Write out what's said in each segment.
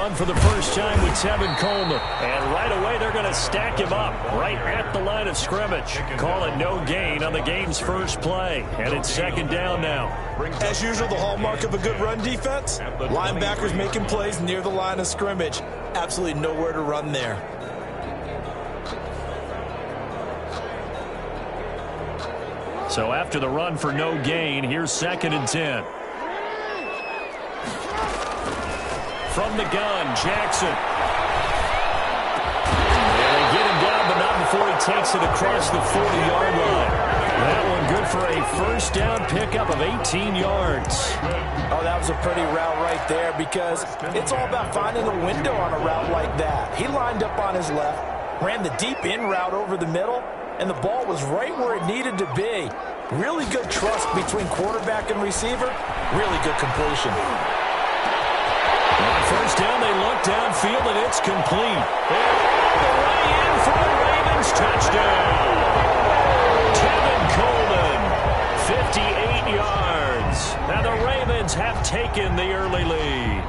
run for the first time with Tevin Coleman. And right away, they're going to stack him up right at the line of scrimmage. Call it no gain on the game's first play. And it's second down now. As usual, the hallmark of a good run defense, linebackers making plays near the line of scrimmage. Absolutely nowhere to run there. So after the run for no gain, here's second and 10. From the gun, Jackson. And they get him down, but not before he takes it across the 40-yard line. That one good for a first down pickup of 18 yards. Oh, that was a pretty route right there because it's all about finding a window on a route like that. He lined up on his left, ran the deep in route over the middle, and the ball was right where it needed to be. Really good trust between quarterback and receiver. Really good completion. On first down, they look downfield, and it's complete. And all the way in for the Ravens. Touchdown. Tevin Coleman, 58 yards. Now the Ravens have taken the early lead.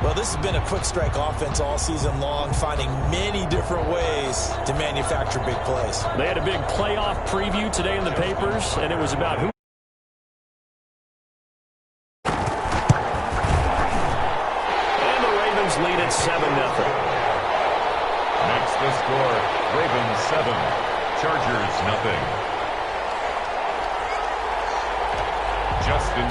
Well, this has been a quick strike offense all season long, finding many different ways to manufacture big plays. They had a big playoff preview today in the papers, and it was about who. And the Ravens lead at 7-0. Next the score, Ravens 7, Chargers 0. Justin.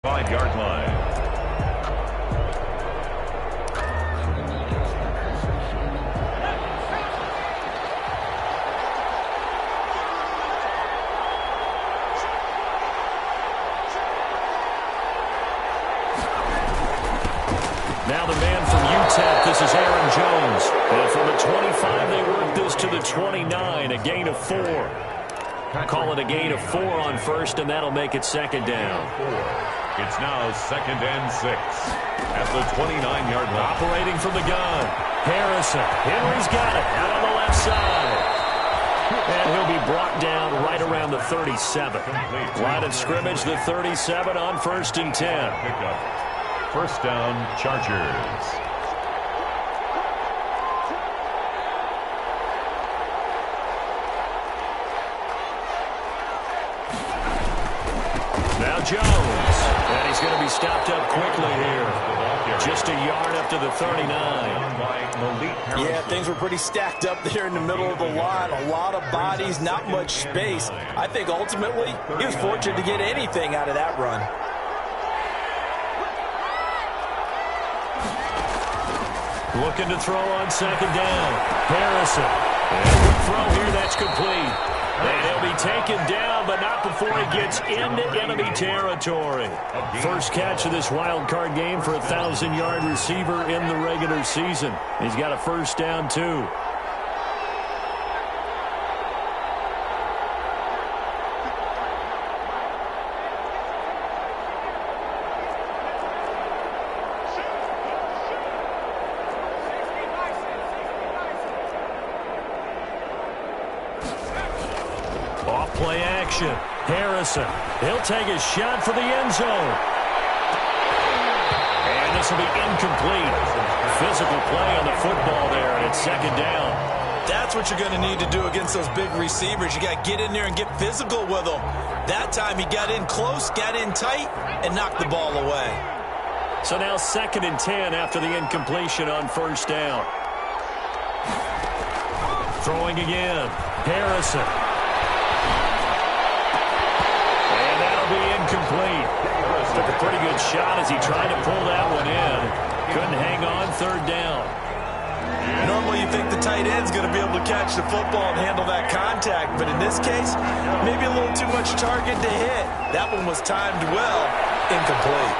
Five-yard line. Now the man from UTEP, this is Aaron Jones. And from the 25, they work this to the 29, a gain of 4. Call it a gain of 4 on first, and that'll make it second down. It's now second and 6 at the 29-yard line. Operating from the gun, Harrison. Henry's got it out on the left side. And he'll be brought down right around the 37. Line of scrimmage, the 37 on first and 10. First down, Chargers. Now Jones. And he's going to be stopped up quickly here. Just a yard up to the 39. Yeah, things were pretty stacked up there in the middle of the line. A lot of bodies, not much space. I think ultimately he was fortunate to get anything out of that run. Looking to throw on second down. Harrison. And the throw here, that's complete. And he'll be taken down, but not before he gets into enemy territory. First catch of this wild card game for a 1,000-yard receiver in the regular season. He's got a first down, too. Play action. Harrison. He'll take a shot for the end zone. And this will be incomplete. Physical play on the football there, and it's second down. That's what you're going to need to do against those big receivers. You got to get in there and get physical with them. That time he got in close, got in tight, and knocked the ball away. So now second and 10 after the incompletion on first down. Throwing again. Harrison. Incomplete. Took a pretty good shot as he tried to pull that one in. Couldn't hang on, third down. Normally you think the tight end's going to be able to catch the football and handle that contact, but in this case, maybe a little too much target to hit. That one was timed well. Incomplete.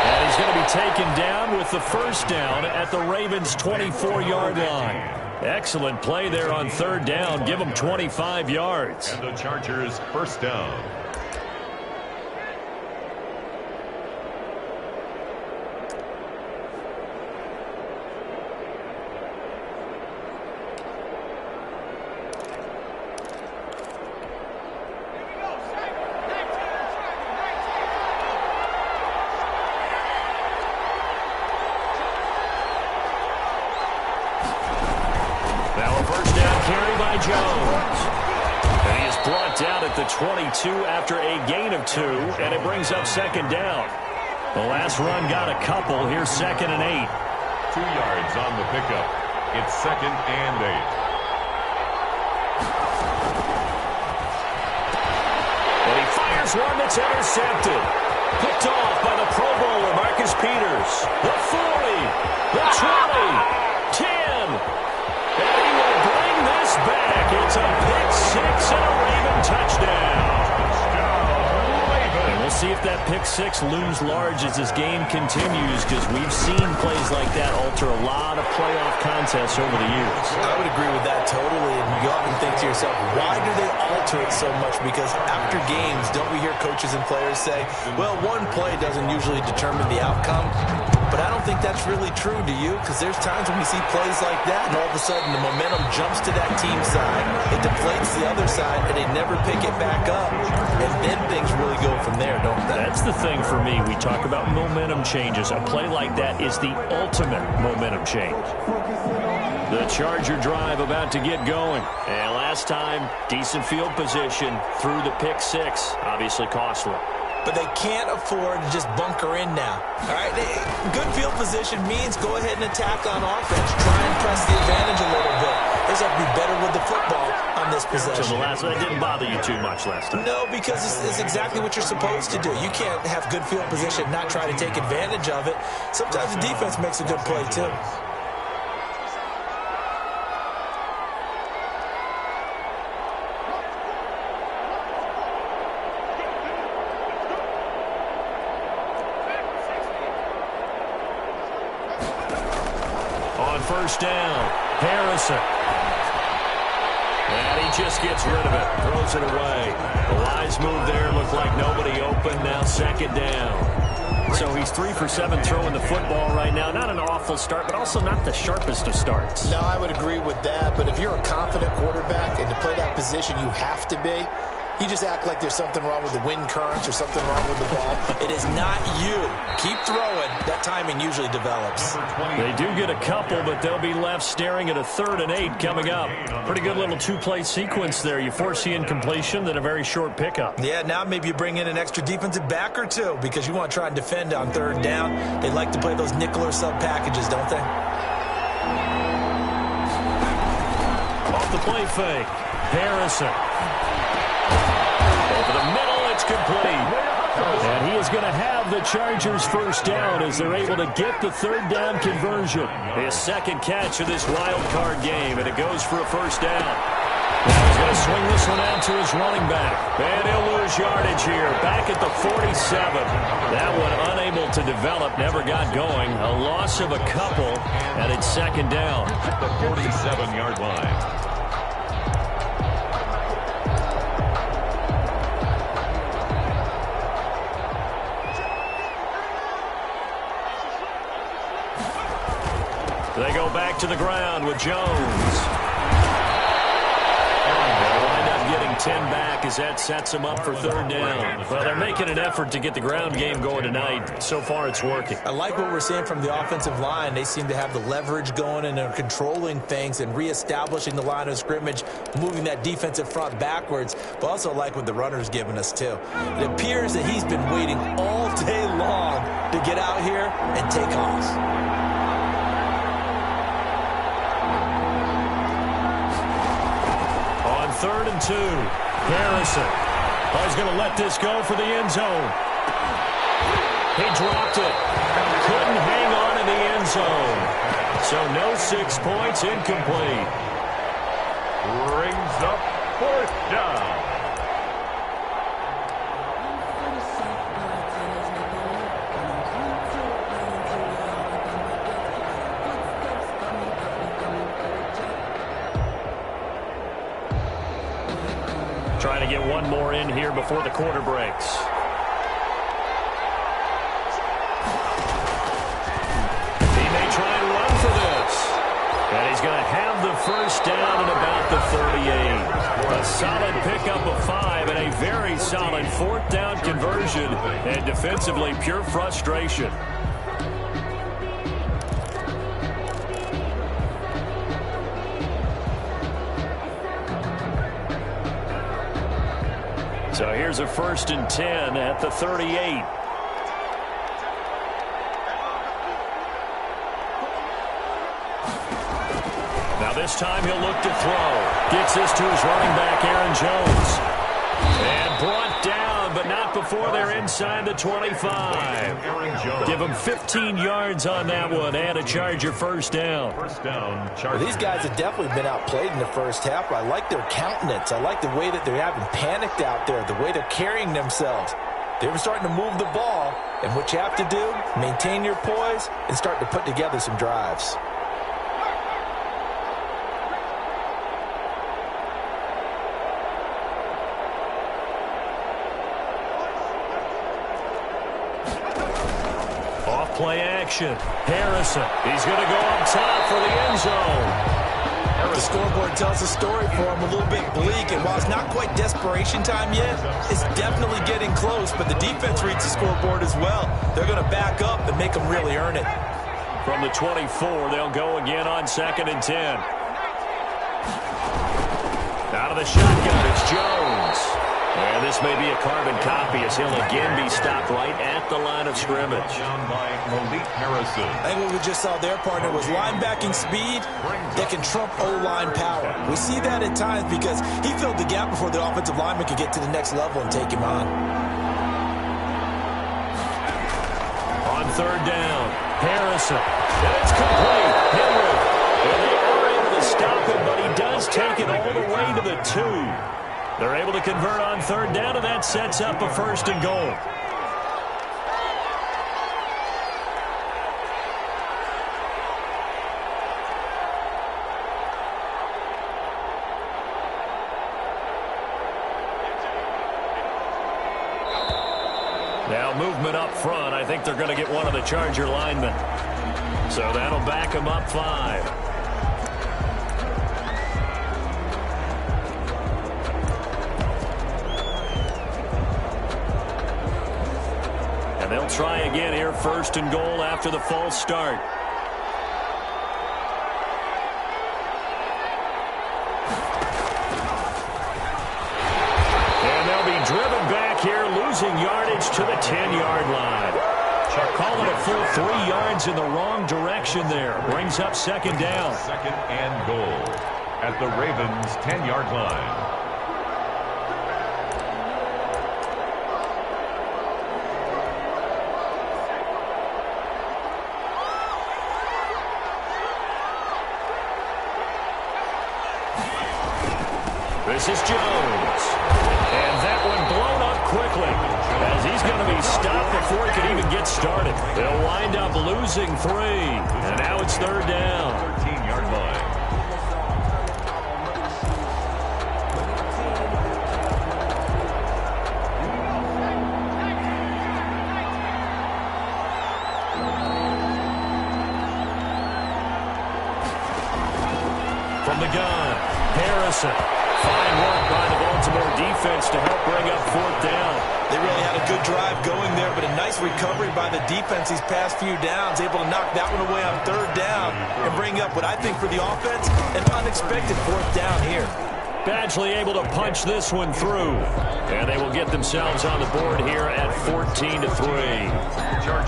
And he's going to be taken down with the first down at the Ravens' 24-yard line. Excellent play there on third down. Give them 25 yards. And the Chargers first down. carry by Jones. And he is brought down at the 22 after a gain of 2, and it brings up second down. The last run got a couple. Here's 2nd and 8. 2 yards on the pickup. It's 2nd and 8. And he fires one that's intercepted. Picked off by the Pro Bowler, Marcus Peters. The 40, the 20, 10. And he will bring this back. It's a pick 6 and a Raven touchdown. And we'll see if that pick 6 looms large as this game continues, because we've seen plays like that alter a lot of playoff contests over the years. I would agree with that totally, and you often think to yourself, why do they alter it so much? Because after games, don't we hear coaches and players say, well, one play doesn't usually determine the outcome? But I don't think that's really true, do you? Because there's times when we see plays like that, and all of a sudden the momentum jumps to that team side, it deflates the other side, and they never pick it back up. And then things really go from there, don't they? That's the thing for me. We talk about momentum changes. A play like that is the ultimate momentum change. The Charger drive about to get going. And last time, decent field position through the pick 6. Obviously costly. But they can't afford to just bunker in now. All right, good field position means go ahead and attack on offense. Try and press the advantage a little bit. They just have to be better with the football on this possession. So the last one didn't bother you too much last time. No, because it's exactly what you're supposed to do. You can't have good field position and not try to take advantage of it. Sometimes the defense makes a good play, too. First down, Harrison. And he just gets rid of it, throws it away. The wise move there, looked like nobody open, now 2nd down. So he's 3 for 7 throwing the football right now. Not an awful start, but also not the sharpest of starts. No, I would agree with that, but if you're a confident quarterback and to play that position you have to be, you just act like there's something wrong with the wind currents or something wrong with the ball. It is not you. Keep throwing. That timing usually develops. They do get a couple, but they'll be left staring at a 3rd and 8 coming up. Pretty good little 2-play sequence there. You force the incompletion, then a very short pickup. Yeah, now maybe you bring in an extra defensive back or two because you want to try and defend on 3rd down. They like to play those nickel or sub packages, don't they? Off the play fake, Harrison. Over the middle, it's complete. And he is going to have the Chargers first down as they're able to get the 3rd down conversion. His 2nd catch of this wild card game, and it goes for a first down. Now he's going to swing this one out to his running back. And he'll lose yardage here, back at the 47. That one unable to develop, never got going. A loss of a couple, and it's 2nd down. At the 47-yard line. They go back to the ground with Jones. They'll wind up getting 10 back as that sets them up for 3rd down. Well, they're making an effort to get the ground game going tonight. So far, it's working. I like what we're seeing from the offensive line. They seem to have the leverage going, and they're controlling things and reestablishing the line of scrimmage, moving that defensive front backwards. But also like what the runner's giving us, too. It appears that he's been waiting all day long to get out here and take off. On 3rd and 2, Harrison. He's going to let this go for the end zone. He dropped it. Couldn't hang on in the end zone. So no 6 points, incomplete. Brings up 4th down. Trying to get one more in here before the quarter breaks. He may try and run for this. And he's going to have the first down at about the 38. A solid pickup of 5 and a very solid 4th down conversion. And defensively, pure frustration. So here's a 1st and 10 at the 38. Now this time he'll look to throw. Gets this to his running back, Aaron Jones. And brought down, but not before they're inside the 25. Give him 15 yards on that one and a Charger first down. Well, these guys have definitely been outplayed in the first half. I like their countenance. I like the way that they're having panicked out there, the way they're carrying themselves. They're starting to move the ball, and what you have to do, maintain your poise and start to put together some drives. Play action. Harrison. He's going to go up top for the end zone. The scoreboard tells a story for him, a little bit bleak, and while it's not quite desperation time yet, it's definitely getting close, but the defense reads the scoreboard as well. They're going to back up and make them really earn it. From the 24, they'll go again on 2nd and 10. Out of the shotgun, it's Jones. And this may be a carbon copy as he'll again be stopped right at the line of scrimmage. I think what we just saw their partner was linebacking speed that can trump O-line power. We see that at times because he filled the gap before the offensive lineman could get to the next level and take him on. On 3rd down, Harrison. And it's complete. Henry. And they are able to stop him, but he does take it all the way to the 2. They're able to convert on 3rd down, and that sets up a 1st and goal. Now movement up front. I think they're going to get one of the Charger linemen. So that'll back them up 5. And they'll try again here, 1st and goal after the false start. And they'll be driven back here, losing yardage to the 10-yard line. Call it a full 3 yards in the wrong direction there. Brings up 2nd down. 2nd and goal at the Ravens' 10-yard line. This is Jones. And that one blown up quickly as he's going to be stopped before he can even get started. They'll wind up losing 3. And now it's 3rd down. 13-yard line. From the gun, Harrison. Fine work by the Baltimore defense to help bring up 4th down. They really had a good drive going there, but a nice recovery by the defense these past few downs, able to knock that one away on 3rd down and bring up what I think for the offense, an unexpected 4th down here. Badgley able to punch this one through. And they will get themselves on the board here at 14-3.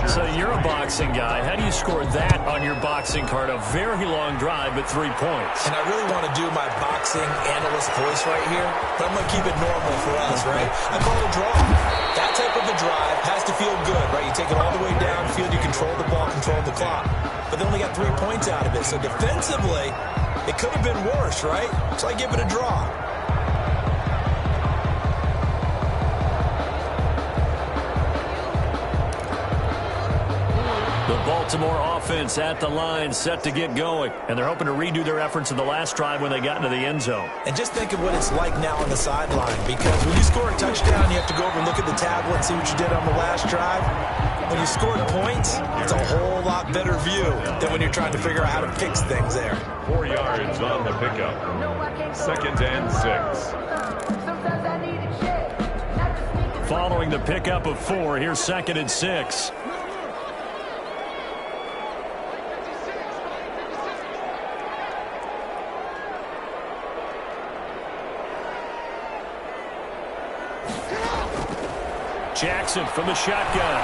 So you're a boxing guy. How do you score that on your boxing card? A very long drive, but 3 points. And I really want to do my boxing analyst voice right here, but I'm going to keep it normal for us, right? I call it a draw. That type of a drive has to feel good, right? You take it all the way downfield, you control the ball, control the clock. But they only got 3 points out of it. So defensively, it could have been worse, right? So I give it a draw. The Baltimore offense at the line, set to get going. And they're hoping to redo their efforts in the last drive when they got into the end zone. And just think of what it's like now on the sideline, because when you score a touchdown, you have to go over and look at the tablet and see what you did on the last drive. When you scored points, it's a whole lot better view than when you're trying to figure out how to fix things there. 4 yards on the pickup. 2nd and 6. Following the pickup of 4, here's 2nd and 6. Jackson from the shotgun.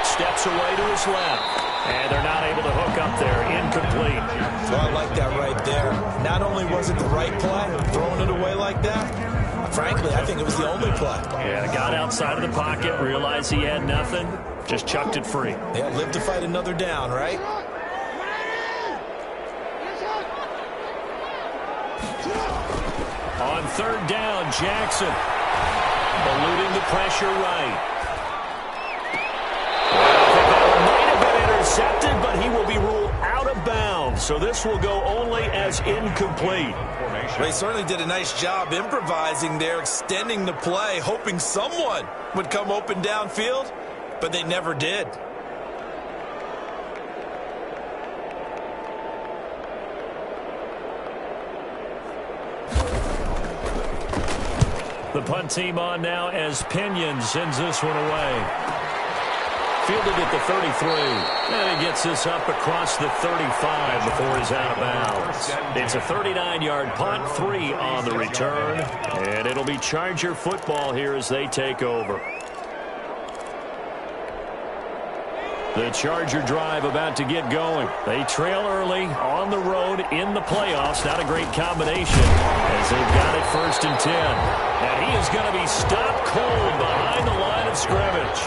Steps away to his left. And they're not able to hook up there. Incomplete. So I like that right there. Not only was it the right play, throwing it away like that, frankly, I think it was the only play. Yeah, got outside of the pocket, realized he had nothing, just chucked it free. Yeah, live to fight another down, right? On third down, Jackson. Eluding the pressure right. Intercepted, but he will be ruled out of bounds. So this will go only as incomplete. They certainly did a nice job improvising there, extending the play, hoping someone would come open downfield, but they never did. The punt team on now as Pinion sends this one away. Fielded at the 33. And he gets this up across the 35 before he's out of bounds. It's a 39-yard punt, 3 on the return. And it'll be Charger football here as they take over. The Charger drive about to get going. They trail early on the road in the playoffs. Not a great combination as they've got it 1st and 10. And he is going to be stopped cold behind the line of scrimmage.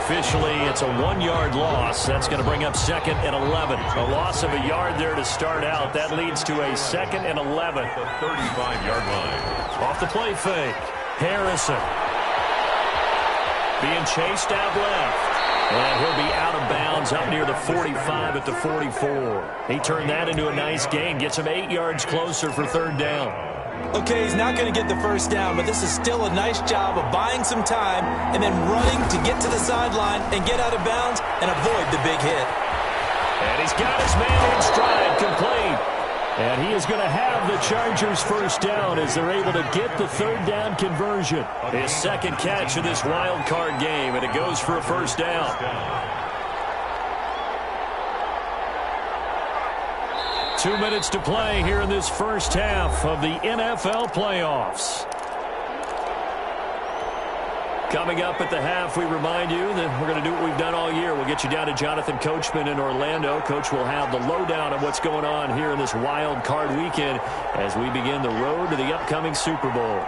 Officially, it's a 1-yard loss. That's going to bring up 2nd and 11. A loss of a yard there to start out. That leads to a 2nd and 11. The 35-yard line. Off the play fake. Harrison. Being chased out left. And he'll be out of bounds up near the 45 at the 44. He turned that into a nice gain. Gets him 8 yards closer for 3rd down. Okay, he's not going to get the 1st down, but this is still a nice job of buying some time and then running to get to the sideline and get out of bounds and avoid the big hit. And he's got his man in stride, complete. And he is going to have the Chargers 1st down as they're able to get the 3rd down conversion. His 2nd catch of this wild card game, and it goes for a 1st down. 2 minutes to play here in this first half of the NFL playoffs. Coming up at the half, we remind you that we're going to do what we've done all year. We'll get you down to Jonathan Coachman in Orlando. Coach will have the lowdown of what's going on here in this wild card weekend as we begin the road to the upcoming Super Bowl.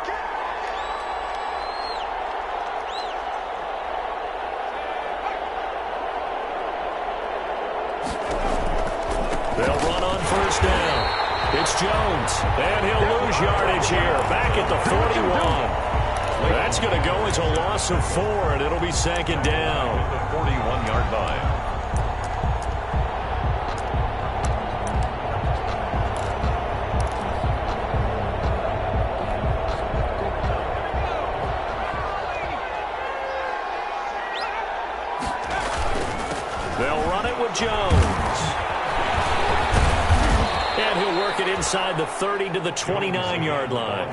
They'll run on 1st down. It's Jones, and he'll lose yardage here. Back at the 41. That's going to go as a loss of 4, and it'll be 2nd down. The 41-yard line. They'll run it with Jones. And he'll work it inside the 30 to the 29-yard line.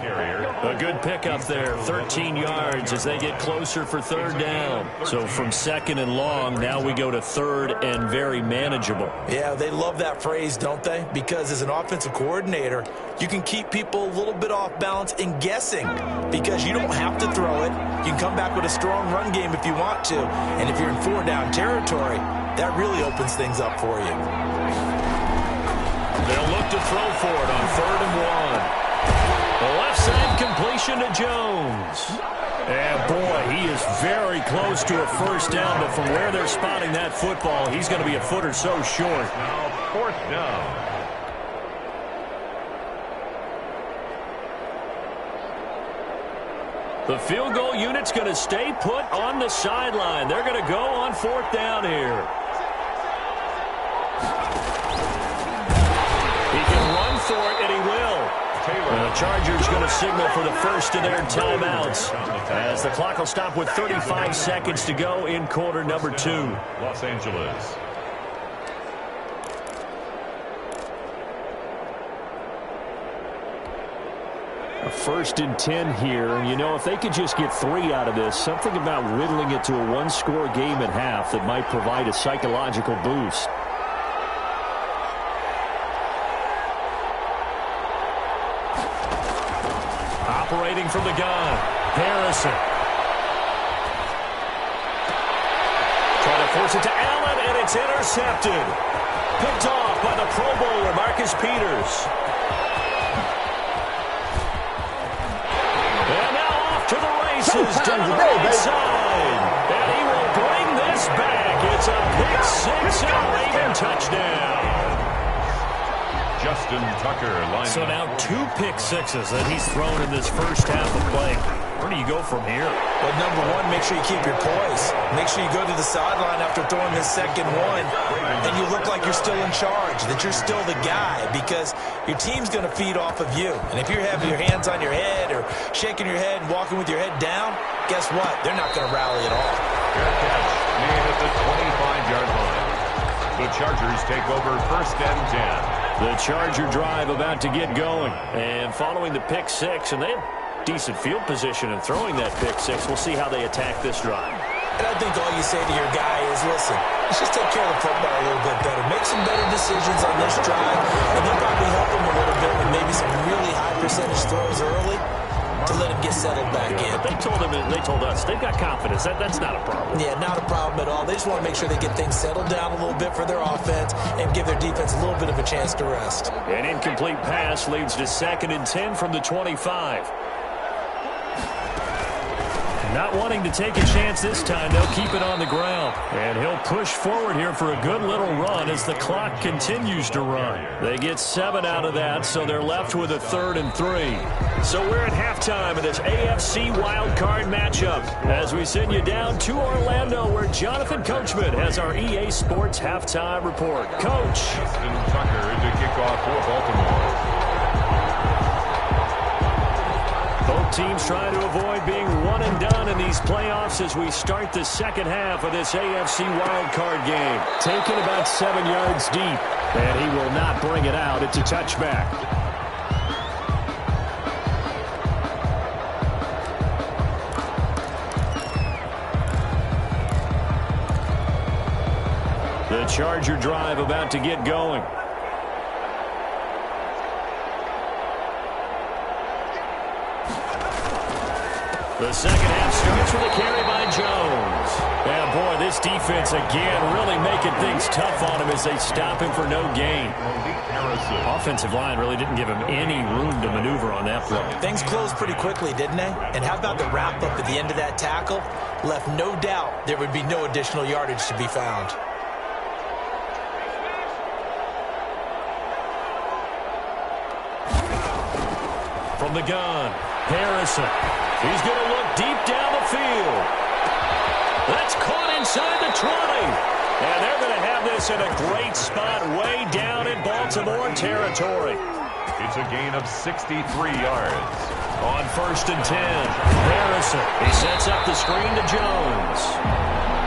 A good pickup there, 13 yards as they get closer for 3rd down. So from 2nd and long, now we go to 3rd and very manageable. Yeah, they love that phrase, don't they? Because as an offensive coordinator, you can keep people a little bit off balance and guessing because you don't have to throw it. You can come back with a strong run game if you want to. And if you're in 4-down territory, that really opens things up for you. They'll look to throw for it on 3rd and 1. The left side completion to Jones. And boy, he is very close to a 1st down, but from where they're spotting that football, he's going to be a foot or so short. Now 4th down. The field goal unit's going to stay put on the sideline. They're going to go on 4th down here. He can run for it, and he will. And the Chargers going to signal for the first of their timeouts as the clock will stop with 35 seconds to go in quarter number 2. Los Angeles. A 1st and 10 here, and you know, if they could just get 3 out of this, something about whittling it to a 1-score game at half that might provide a psychological boost. Operating from the gun, Harrison. force it to Allen, and it's intercepted. Picked off by the Pro Bowler, Marcus Peters. And now off to the races down the right side. And he will bring this back. It's a pick six and a Raven touchdown. Justin Tucker lines So now 2 pick sixes that he's thrown in this first half of play. Where do you go from here? Well, number one, make sure you keep your poise. Make sure you go to the sideline after throwing this second one, and you look like you're still in charge, that you're still the guy, because your team's going to feed off of you. And if you're having your hands on your head or shaking your head and walking with your head down, guess what? They're not going to rally at all. fair catch made at the 25-yard line. The Chargers take over first and 10. The Charger drive about to get going. And following the pick six, and they have decent field position in throwing that pick six. We'll see how they attack this drive. And I think all you say to your guy is, listen, let's just take care of the football a little bit better. Make some better decisions on this drive, and then probably help him a little bit with maybe some really high percentage throws early to let him get settled back in. But they told us they've got confidence. That's not a problem. Yeah, not a problem at all. They just want to make sure they get things settled down a little bit for their offense and give their defense a little bit of a chance to rest. An incomplete pass leads to 2nd and 10 from the 25. Not wanting to take a chance this time, they'll keep it on the ground. And he'll push forward here for a good little run as the clock continues to run. They get 7 out of that, so they're left with a 3rd and 3. So we're at halftime of this AFC wildcard matchup as we send you down to Orlando, where Jonathan Coachman has our EA Sports halftime report. Coach. Justin Tucker to kick off for Baltimore. Both teams trying to avoid being one and done in these playoffs as we start the second half of this AFC wildcard game. Taken about 7 yards deep, and he will not bring it out. It's a touchback. The Charger drive about to get going. The second half starts with a carry by Jones. And boy, this defense again really making things tough on him as they stop him for no gain. Offensive line really didn't give him any room to maneuver on that play. Things closed pretty quickly, didn't they? And how about the wrap-up at the end of that tackle? Left no doubt there would be no additional yardage to be found. From the gun, Harrison. He's going to look deep down the field. That's caught inside the 20. And they're going to have this in a great spot way down in Baltimore territory. It's a gain of 63 yards. On 1st and 10, Harrison. He sets up the screen to Jones.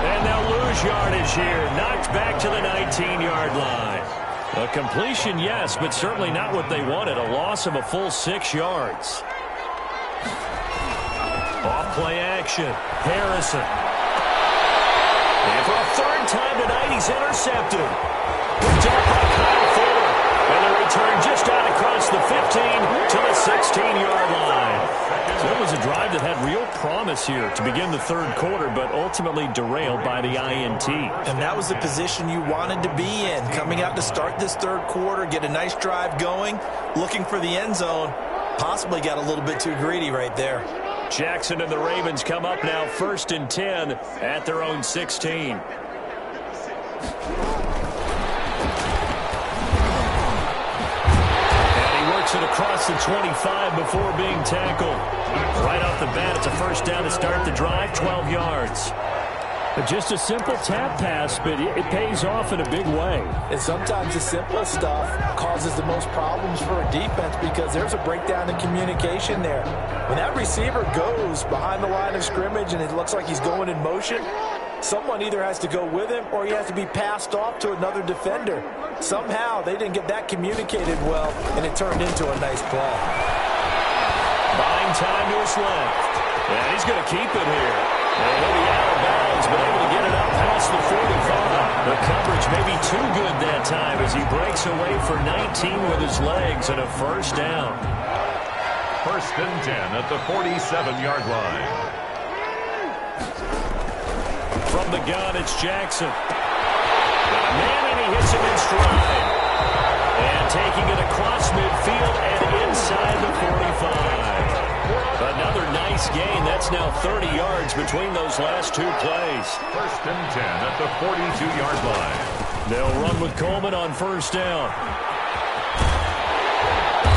And they'll lose yardage here. Knocked back to the 19-yard line. A completion, yes, but certainly not what they wanted. A loss of a full 6 yards. Off-play action. Harrison. And for a 3rd time tonight, he's intercepted. Picked up by Kyle Fuller. And the return just out across the 15 to the 16-yard line. So it was a drive that had real promise here to begin the 3rd quarter, but ultimately derailed by the INT. And that was the position you wanted to be in. Coming out to start this 3rd quarter, get a nice drive going, looking for the end zone. Possibly got a little bit too greedy right there. Jackson and the Ravens come up now 1st and 10 at their own 16. And he works it across the 25 before being tackled. Right off the bat, it's a 1st down to start the drive, 12 yards. But just a simple tap pass, but it pays off in a big way. And sometimes the simple stuff causes the most problems for a defense because there's a breakdown in communication there. When that receiver goes behind the line of scrimmage and it looks like he's going in motion, someone either has to go with him or he has to be passed off to another defender. Somehow they didn't get that communicated well, and it turned into a nice play. Buying time to his left. And he's going to keep it here. And he'll be out of bounds, but able to get it up past the 45. The coverage may be too good that time as he breaks away for 19 with his legs and a 1st down. 1st and 10 at the 47-yard line. From the gun, it's Jackson. Got a man, and he hits him in stride. And taking it across midfield and inside the 45. Another nice gain. That's now 30 yards between those last two plays. First and 10 at the 42-yard line. They'll run with Coleman on first down.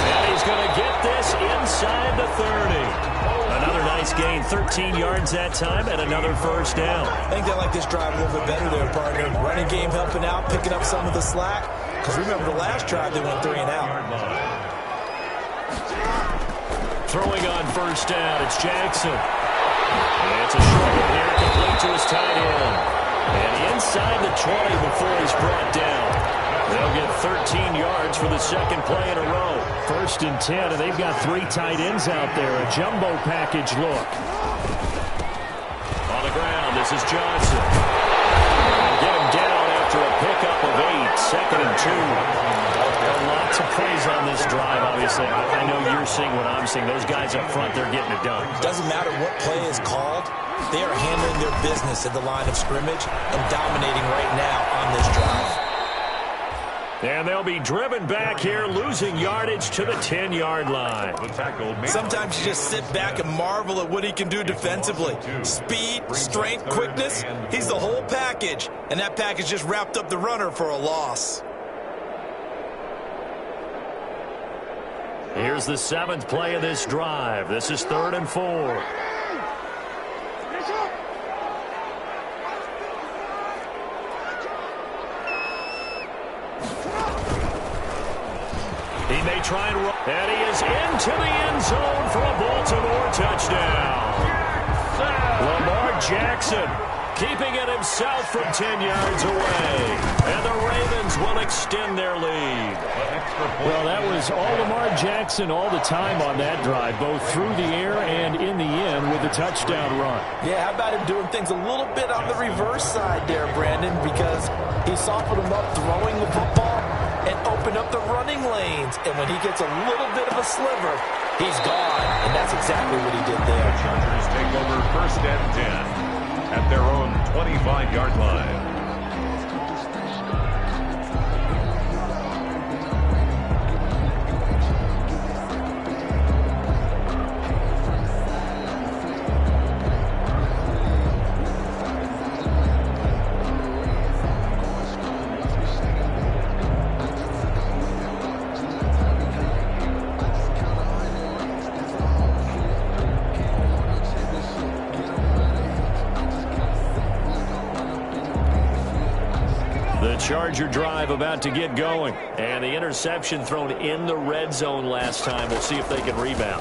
And he's going to get this inside the 30. Another nice gain, 13 yards that time, and another first down. I think they like this drive a little bit better there, partner. Running game helping out, picking up some of the slack. Because remember, the last drive, they went 3 and out. Throwing on first down, it's Jackson. And it's a short one here, complete to his tight end. And inside the 20 before he's brought down. They'll get 13 yards for the second play in a row. First and 10, and they've got 3 tight ends out there. A jumbo package look. On the ground, this is Johnson. Get him down after a pickup of 8. Second and 2. Lots of praise on this drive, obviously. I know you're seeing what I'm seeing. Those guys up front, they're getting it done. Doesn't matter what play is called. They are handling their business at the line of scrimmage and dominating right now on this drive. And they'll be driven back here, losing yardage to the 10-yard line. Sometimes you just sit back and marvel at what he can do defensively. Speed, strength, quickness, he's the whole package. And that package just wrapped up the runner for a loss. Here's the 7th play of this drive. This is 3rd and 4. He may try and run. And he is into the end zone for a Baltimore touchdown. Lamar Jackson keeping it himself from 10 yards away. And the Ravens will extend their lead. Well, that was all Lamar Jackson all the time on that drive, both through the air and in the end with the touchdown run. Yeah, how about him doing things a little bit on the reverse side there, Brandon, because he softened him up throwing the football and opened up the running lanes. And when he gets a little bit of a sliver, he's gone. And that's exactly what he did there. The Chargers take over first and 10 at their own 25-yard line. Charger drive about to get going. And the interception thrown in the red zone last time. We'll see if they can rebound.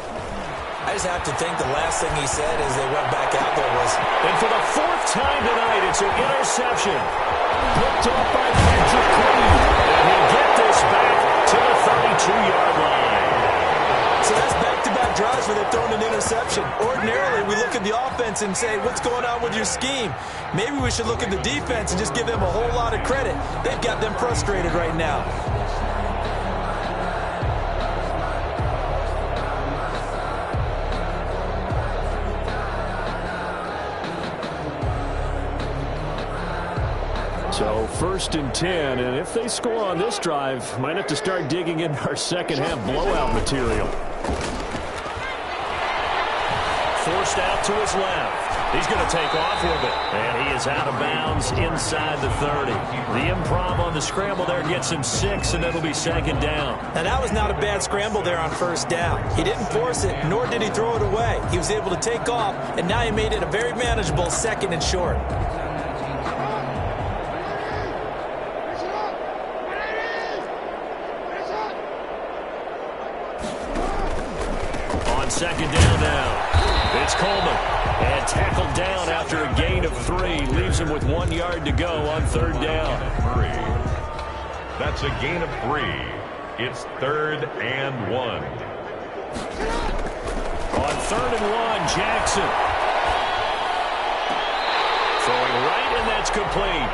I just have to think the last thing he said as they went back out there was... And for the 4th time tonight, it's an interception. Picked off by Patrick Queen. And he'll get this back to the 32-yard line. So that's back-to-back drives where they've thrown an interception. Ordinarily, we look at the offense and say, what's going on with your scheme? Maybe we should look at the defense and just give them a whole lot of credit. They've got them frustrated right now. So 1st and 10, and if they score on this drive, might have to start digging in our second half blowout material. Forced out to his left. He's going to take off with it. And he is out of bounds inside the 30. The improv on the scramble there gets him 6, and it'll be second down. Now, that was not a bad scramble there on first down. He didn't force it, nor did he throw it away. He was able to take off, and now he made it a very manageable 2nd and short. On second down now. It's Coleman. And tackled down after a gain of 3. Leaves him with 1 yard to go on 3rd down. That's a gain of 3. It's 3rd and 1. On 3rd and 1, Jackson. Throwing right, and that's complete.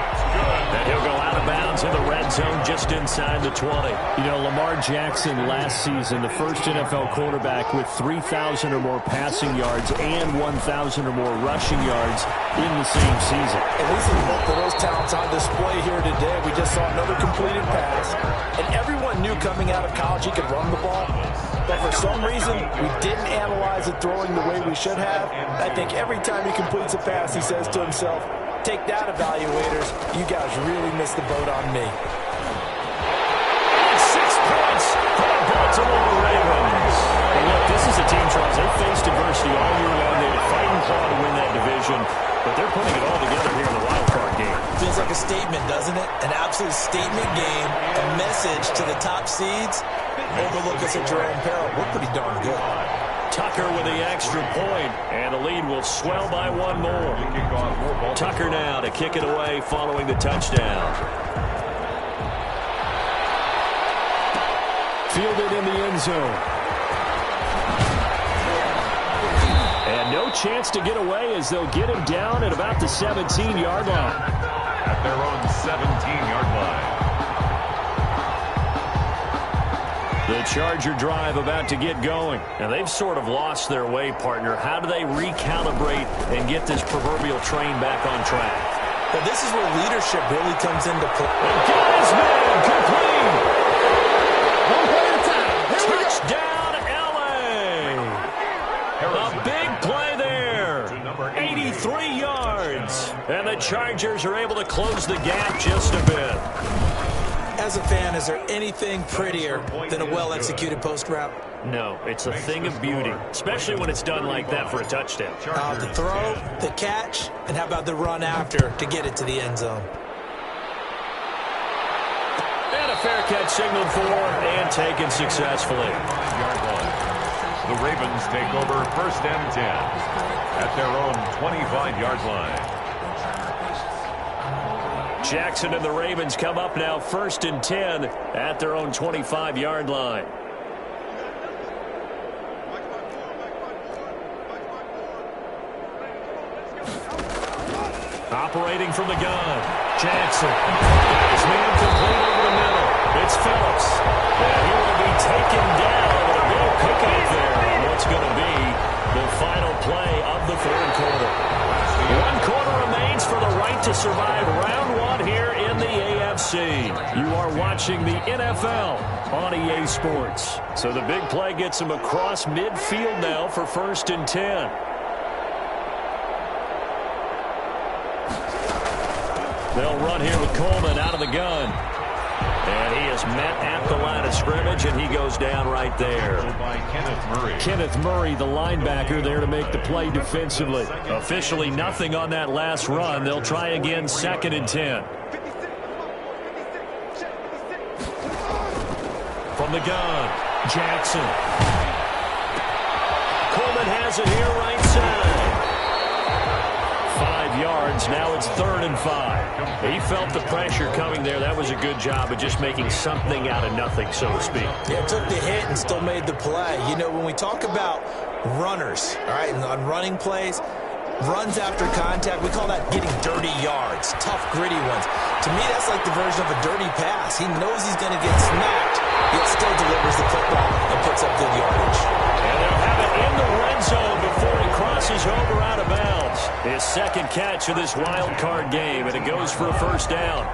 And he'll go out of bounds in the red zone just inside the 20. You know, Lamar Jackson last season, the first NFL quarterback with 3,000 or more passing yards and 1,000 or more rushing yards in the same season. At least with both of those talents on display here today, we just saw another completed pass. And everyone knew coming out of college he could run the ball. But for some reason, we didn't analyze it throwing the way we should have. I think every time he completes a pass, he says to himself, take that, evaluators. You guys really missed the boat on me. 6 points for the Baltimore Ravens. And look, this is a team, Charles, they faced adversity all year long. They were fighting hard to win that division, but they're putting it all together here in the wild card game. Feels like a statement, doesn't it? An absolute statement game, a message to the top seeds. Overlook us at your own peril. We're pretty darn good. Tucker with the extra point, and the lead will swell by one more. Tucker now to kick it away following the touchdown. Fielded in the end zone. And no chance to get away as they'll get him down at about the 17-yard line. At their own 17-yard line. The Charger drive about to get going. And they've sort of lost their way, partner. How do they recalibrate and get this proverbial train back on track? Well, this is where leadership really comes into play. And got his man complete. One play at a time. Here we go. Touchdown, L.A. A big play there. 83 yards. And the Chargers are able to close the gap just a bit. As a fan, is there anything prettier than a well-executed post route? No, it's a thing of beauty, especially when it's done like that for a touchdown. The throw, the catch, and how about the run after to get it to the end zone? And a fair catch signaled for and taken successfully. The Ravens take over first and 10 at their own 25-yard line. Jackson and the Ravens come up now first and 10 at their own 25-yard line. Operating from the gun, Jackson. His man complete over the middle. It's Phillips. And he will be taken down. A big pickup there on what's going to be the final play of the third quarter. 1 quarter remains for the right to survive round 1 here in the AFC. You are watching the NFL on EA Sports. So the big play gets him across midfield now for first and 10. They'll run here with Coleman out of the gun. And he is met at the line of scrimmage, and he goes down right there. By Kenneth Murray. Kenneth Murray, the linebacker, there to make the play defensively. Officially nothing on that last run. They'll try again, second and 10. From the gun, Jackson. Coleman has it here right side. 5 yards. Now it's 3rd and 5. He felt the pressure coming there. That was a good job of just making something out of nothing, so to speak. Yeah, took the hit and still made the play. You know, when we talk about runners, all right, and on running plays, runs after contact, we call that getting dirty yards, tough, gritty ones. To me, that's like the version of a dirty pass. He knows he's going to get smacked, yet still delivers the football and picks up good yardage. And they'll have it in the red zone before he crosses over out of bounds. His second catch of this wild card game, and it goes for a first down.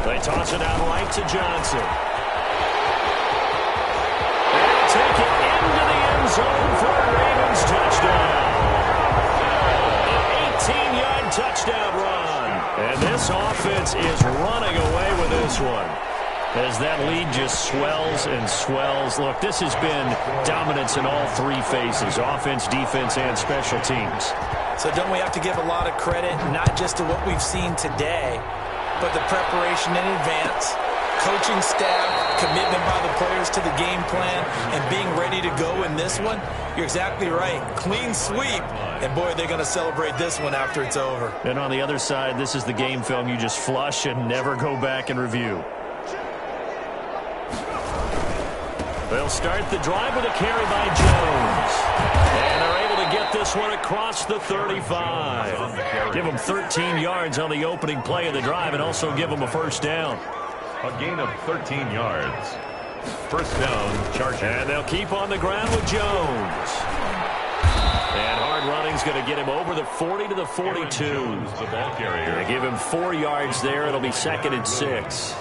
They toss it out right to Johnson. They'll take it into the end zone for a Ravens touchdown. An 18-yard touchdown run. And this offense is running away with this one, as that lead just swells and swells. Look, this has been dominance in all 3 phases, offense, defense, and special teams. So don't we have to give a lot of credit, not just to what we've seen today, but the preparation in advance, coaching staff, commitment by the players to the game plan, and being ready to go in this one? You're exactly right. Clean sweep. And, boy, they're going to celebrate this one after it's over. And on the other side, this is the game film you just flush and never go back and review. They'll start the drive with a carry by Jones. And they're able to get this one across the 35. Give them 13 yards on the opening play of the drive and also give them a first down. A gain of 13 yards. First down, Chargers. And they'll keep on the ground with Jones. And hard running's going to get him over the 40 to the 42. The ball carrier. They give him 4 yards there. It'll be 2nd and 6.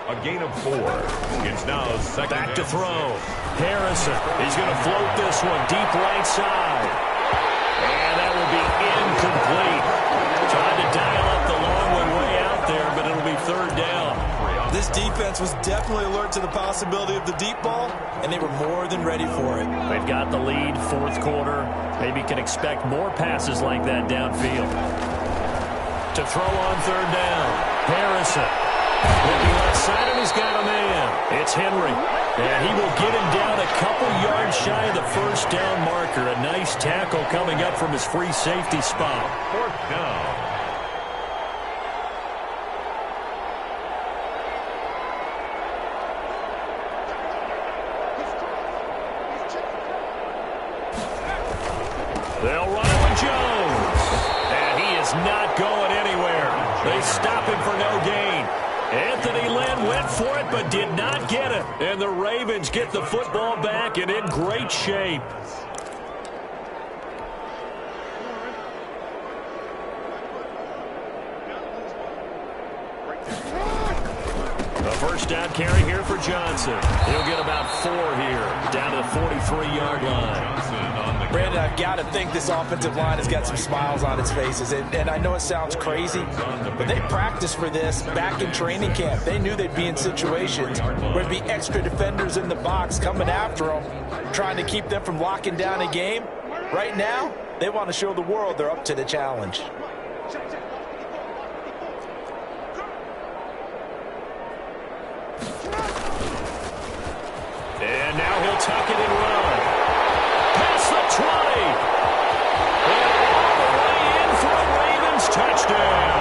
A gain of 4. It's now 2nd. Back to throw. Harrison. He's going to float this one deep right side. And that will be incomplete. Trying to dial up the long one way out there, but it'll be 3rd down. This defense was definitely alert to the possibility of the deep ball, and they were more than ready for it. They've got the lead, 4th quarter. Maybe can expect more passes like that downfield. To throw on 3rd down. Harrison. Looking left side, and he's got a man. It's Henry. And he will get him down a couple yards shy of the first down marker. A nice tackle coming up from his free safety spot. 4th down. They'll run it with Jones. And he is not going anywhere. They stop him for no gain. Anthony Lynn went for it but did not get it. And the Ravens get the football back and in great shape. The first down carry here for Johnson. He'll get about 4 here, down to the 43-yard line. Brandon, I've got to think this offensive line has got some smiles on its faces. And I know it sounds crazy, but they practiced for this back in training camp. They knew they'd be in situations where there'd be extra defenders in the box coming after them, trying to keep them from locking down a game. Right now, they want to show the world they're up to the challenge. And now he'll tuck it and run. Past the 20. And all the way in for a Ravens touchdown.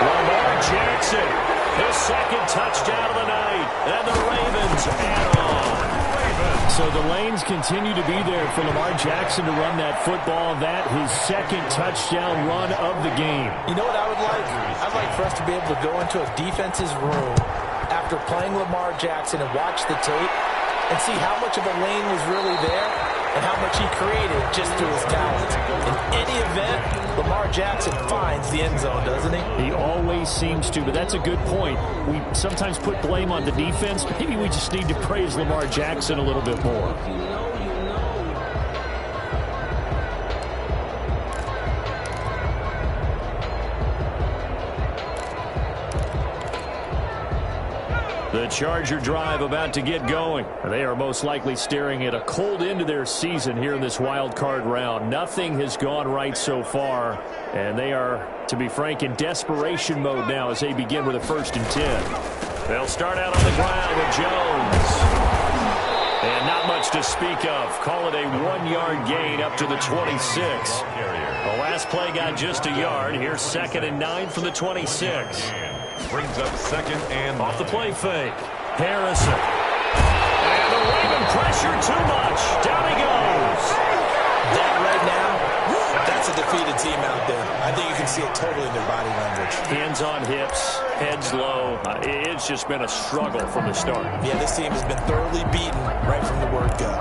Lamar Jackson, his 2nd touchdown of the night. And the Ravens add on. So the lanes continue to be there for Lamar Jackson to run that football. That his 2nd touchdown run of the game. You know what I would like? I'd like for us to be able to go into a defense's room after playing Lamar Jackson and watch the tape and see how much of a lane was really there and how much he created just through his talent. In any event, Lamar Jackson finds the end zone, doesn't he? He always seems to, but that's a good point. We sometimes put blame on the defense. Maybe we just need to praise Lamar Jackson a little bit more. The Charger drive about to get going. They are most likely staring at a cold end to their season here in this wild card round. Nothing has gone right so far, and they are, to be frank, in desperation mode now as they begin with a 1st and 10. They'll start out on the ground with Jones. And not much to speak of. Call it a 1-yard gain up to the 26. The last play got just a yard. Here's 2nd and 9 from the 26. Brings up 2nd and off the play fake. Harrison. And the Raven pressure too much. Down he goes. That right now, that's a defeated team out there. I think you can see it totally in their body language. Hands on hips, heads low. It's just been a struggle from the start. Yeah, this team has been thoroughly beaten right from the word go.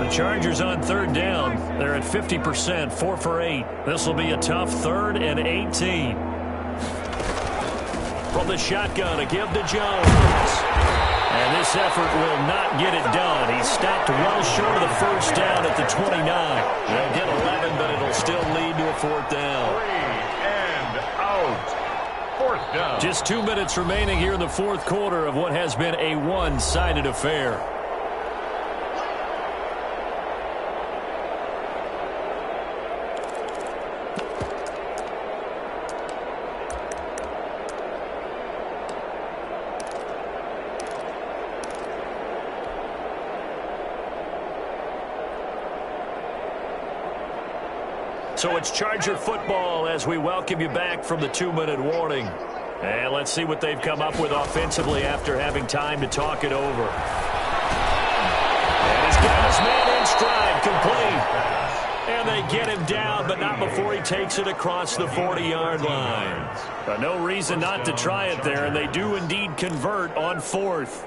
The Chargers on 3rd down. They're at 50%, 4 for 8. This will be a tough 3rd and 18. From the shotgun, a give to Jones. And this effort will not get it done. He stopped well short of the first down at the 29. They'll get 11, but it'll still lead to a 4th down. 3 and out. 4th down. Just 2 minutes remaining here in the 4th quarter of what has been a one-sided affair. So it's Charger football as we welcome you back from the 2-minute warning. And let's see what they've come up with offensively after having time to talk it over. And he's got his man in stride, complete. And they get him down, but not before he takes it across the 40-yard line. No reason not to try it there, and they do indeed convert on 4th.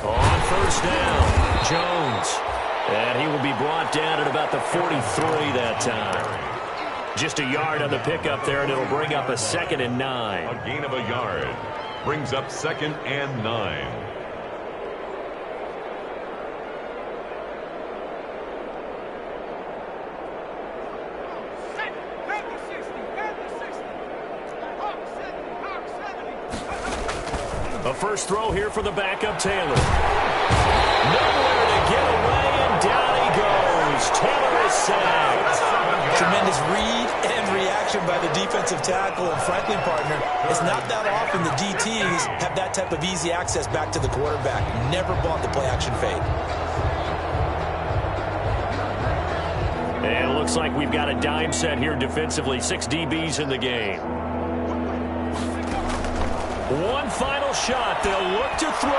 On first down, Jones. And he will be brought down at about the 43 that time. Just a yard on the pickup there, and it'll bring up a 2nd and 9. A gain of a yard brings up 2nd and 9. A first throw here for the backup, Taylor. Nowhere to get away, and down he goes. Taylor is sacked. Tremendous read and reaction by the defensive tackle. And frankly, partner, it's not that often the DTs have that type of easy access back to the quarterback. Never bought the play-action fade. And it looks like we've got a dime set here defensively. 6 DBs in the game. One final shot. They'll look to throw.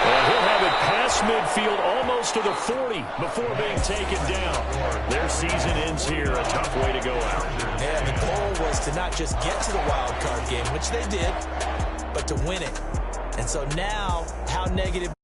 And he'll have it past midfield almost to the 40 before being taken down. Their season ends here. A tough way to go out. Yeah, the goal was to not just get to the wild card game, which they did, but to win it. And so now, how negative